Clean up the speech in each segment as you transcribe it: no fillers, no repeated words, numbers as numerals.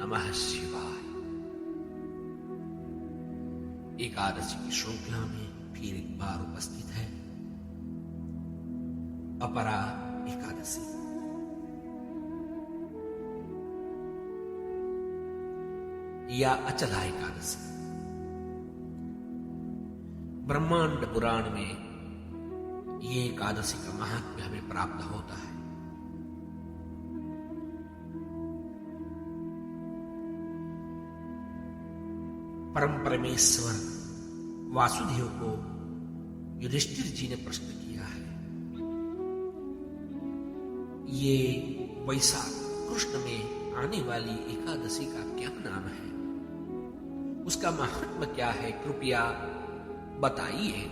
नमः शिवाय। एकादशी की श्रृंखला में फिर एक बार उपस्थित है अपरा एकादशी। या अचला एकादशी। ब्रह्मांड पुराण में ये एकादशी का महात्म्य हमें प्राप्त होता है। परम परमेश्वर वासुदेव को युधिष्ठिर जी ने प्रश्न किया है, ये वैशाख कृष्ण में आने वाली एकादशी का क्या नाम है, उसका महात्म्य क्या है, कृपया बताइए।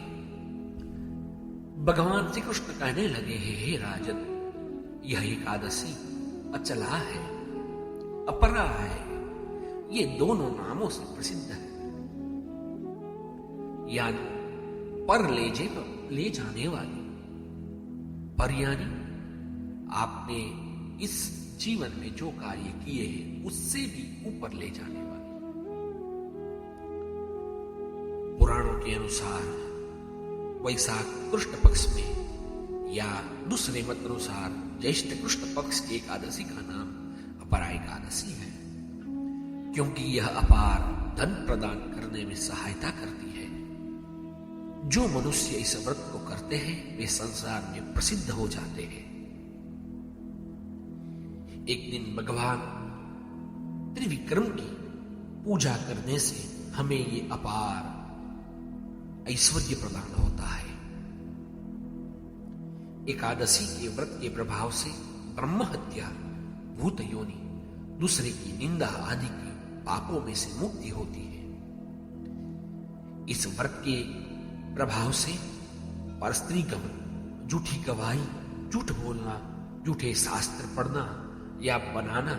भगवान श्री कृष्ण कहने लगे हैं, हे राजन, यह एकादशी अचला है, अपरा है, ये दोनों नामों से प्रसिद्ध है। यानी पर ले जाने वाली, पर यानी आपने इस जीवन में जो कार्य किए हैं उससे भी ऊपर ले जाने वाली। पुराणों के अनुसार वैशाख कृष्ण पक्ष में या दूसरे मत अनुसार ज्येष्ठ कृष्ण पक्ष की एकादशी का नाम अपरा एकादशी है, क्योंकि यह अपार धन प्रदान करने में सहायता करती है। जो मनुष्य इस व्रत को करते हैं वे संसार में प्रसिद्ध हो जाते हैं। एक दिन भगवान त्रिविक्रम की पूजा करने से हमें ये अपार ऐश्वर्य प्रदान होता है। एकादशी के व्रत के प्रभाव से ब्रह्म हत्या, भूत योनि, दूसरे की निंदा आदि के पापों में से मुक्ति होती है। इस व्रत के प्रभाव से परस्त्री गमन, झूठी गवाही, झूठ बोलना, झूठे शास्त्र पढ़ना या बनाना,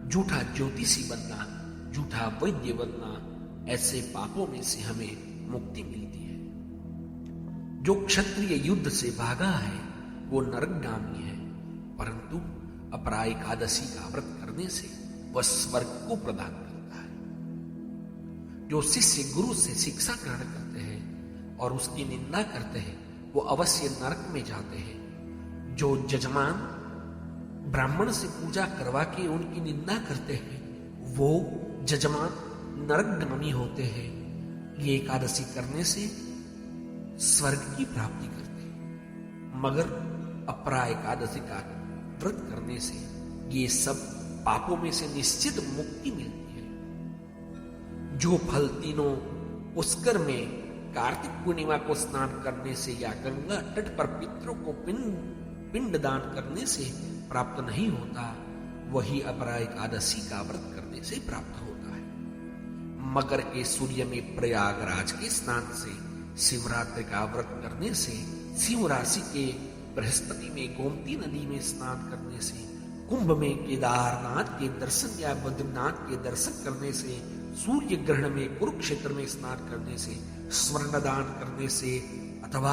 झूठा ज्योतिषी बनना, झूठा वैद्य बनना, ऐसे पापों में से हमें मुक्ति मिलती है। जो क्षत्रिय युद्ध से भागा है वो नरकगामी है, परंतु अपरा एकादशी का व्रत करने से वह स्वर्ग को प्रदान करता है। जो शिष्य गुरु से शिक्षा ग्रहण करते हैं और उसकी निंदा करते हैं वो अवश्य नरक में जाते हैं। जो जजमान ब्राह्मण से पूजा करवा के उनकी निंदा करते हैं वो जजमान नरकगामी होते हैं। ये एकादशी करने से स्वर्ग की प्राप्ति करते हैं, मगर अपरा एकादशी का व्रत करने से ये सब पापों में से निश्चित मुक्ति मिलती है। जो फल तीनों पुष्कर में कार्तिक पूर्णिमा को स्नान करने से या गंगा तट पर पितरों को पिंड दान करने से प्राप्त नहीं होता, वही अपरा एकादशी का व्रत करने से प्राप्त होता है। मकर के सूर्य में प्रयागराज के स्नान से, शिवरात्रि का व्रत करने से, शिव राशि के बृहस्पति में गोमती नदी में स्नान करने से, कुंभ में केदारनाथ के दर्शन या बद्रीनाथ के दर्शन करने से, सूर्य ग्रहण में कुरुक्षेत्र में स्नान करने से, स्वर्ण दान करने से अथवा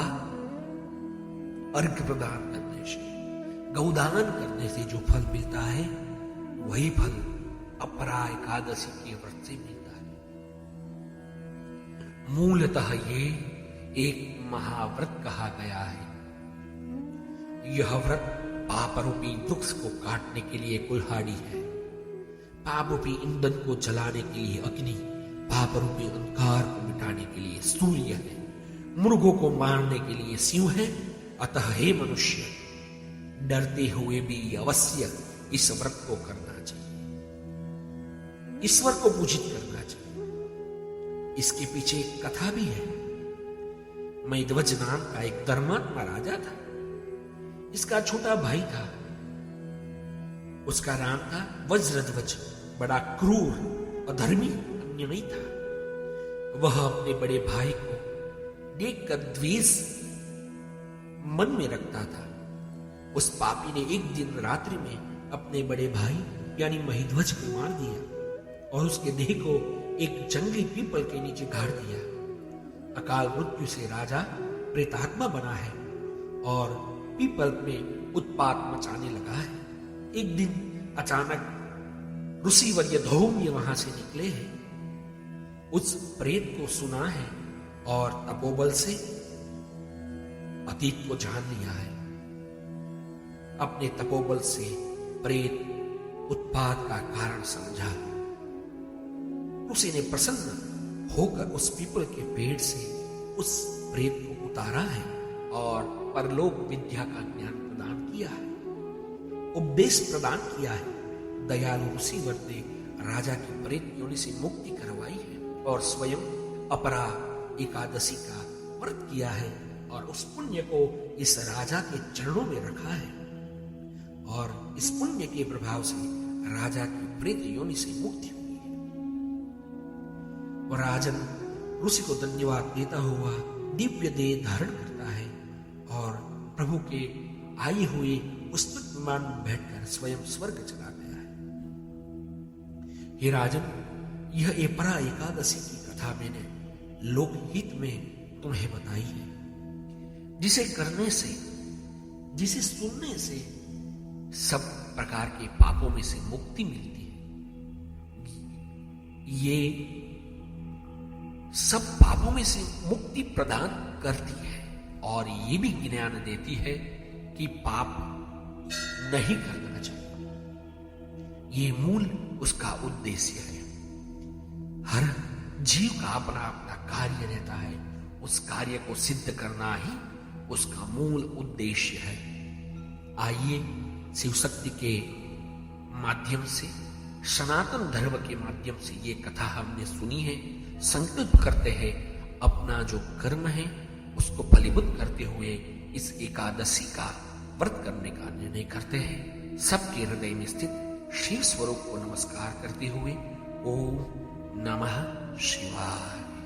अर्घ्य प्रदान करने से, गौदान करने से जो फल मिलता है वही फल अपरा एकादशी के व्रत से मिलता है। मूलतः ये एक महाव्रत कहा गया है। यह व्रत पापरूपी वृक्ष को काटने के लिए कुल्हाड़ी है, पापरूपी ईंधन को जलाने के लिए अग्नि, पापरूपी अंधकार को मिटाने के लिए सूर्य है, मुर्गों को मारने के लिए सिंह है। अतः हे मनुष्य, डरते हुए भी अवश्य इस व्रत को करना चाहिए, ईश्वर को पूजित करना चाहिए। इसके पीछे एक कथा भी है। मैध्वज नाम का एक धर्मात्मा राजा था। इसका छोटा भाई था, उसका नाम था वज्रध्वज। बड़ा क्रूर, अधर्मी, अन्यायी था। वह अपने बड़े भाई को देखकर द्वेष मन में रखता था। उस पापी ने एक दिन रात्रि में अपने बड़े भाई यानी महिध्वज को मार दिया और उसके देह को एक जंगली पीपल के नीचे गाड़ दिया। अकाल मृत्यु से राजा प्रेतात्मा बना है और पीपल में उत्पात मचाने लगा है। एक दिन अचानक ऋषिवर्य धौम्य वहां से निकले हैं, उस प्रेत को सुना है और तपोबल से अतीत को जान लिया है। अपने तपोबल से प्रेत उत्पात का कारण समझा। ऋषि ने प्रसन्न होकर उस पीपल के पेड़ से उस प्रेत को उतारा है और परलोक विद्या का ज्ञान प्रदान किया है, उपदेश प्रदान किया है। दयालु ऋषिवर ने राजा की प्रेत योनि से मुक्ति करवाई है और स्वयं अपरा एकादशी का व्रत किया है और उस पुण्य को इस राजा के चरणों में रखा है और इस पुण्य के प्रभाव से राजा की प्रेत योनि से मुक्ति हुई है। वह राजन ऋषि को धन्यवाद देता हुआ दिव्य देह धारण करता है और प्रभु के आए हुए पुष्पक विमान में बैठकर स्वयं स्वर्ग चला गया है। हे राजन, यह अपरा एकादशी की कथा मैंने लोकहित में तुम्हें बताई है, जिसे करने से, जिसे सुनने से सब प्रकार के पापों में से मुक्ति मिलती है। ये सब पापों में से मुक्ति प्रदान करती है और ये भी ज्ञान देती है कि पाप नहीं करना चाहिए। ये मूल उसका उद्देश्य है। हर जीव का अपना अपना कार्य रहता है, उस कार्य को सिद्ध करना ही उसका मूल उद्देश्य है। आइए शिव शक्ति के माध्यम से, सनातन धर्म के माध्यम से ये कथा हमने सुनी है। संकल्प करते हैं, अपना जो कर्म है उसको फलीभूत करते हुए इस एकादशी का व्रत करने का निर्णय करते हैं। सबके हृदय में स्थित शिव स्वरूप को नमस्कार करते हुए ओम नमः शिवाय।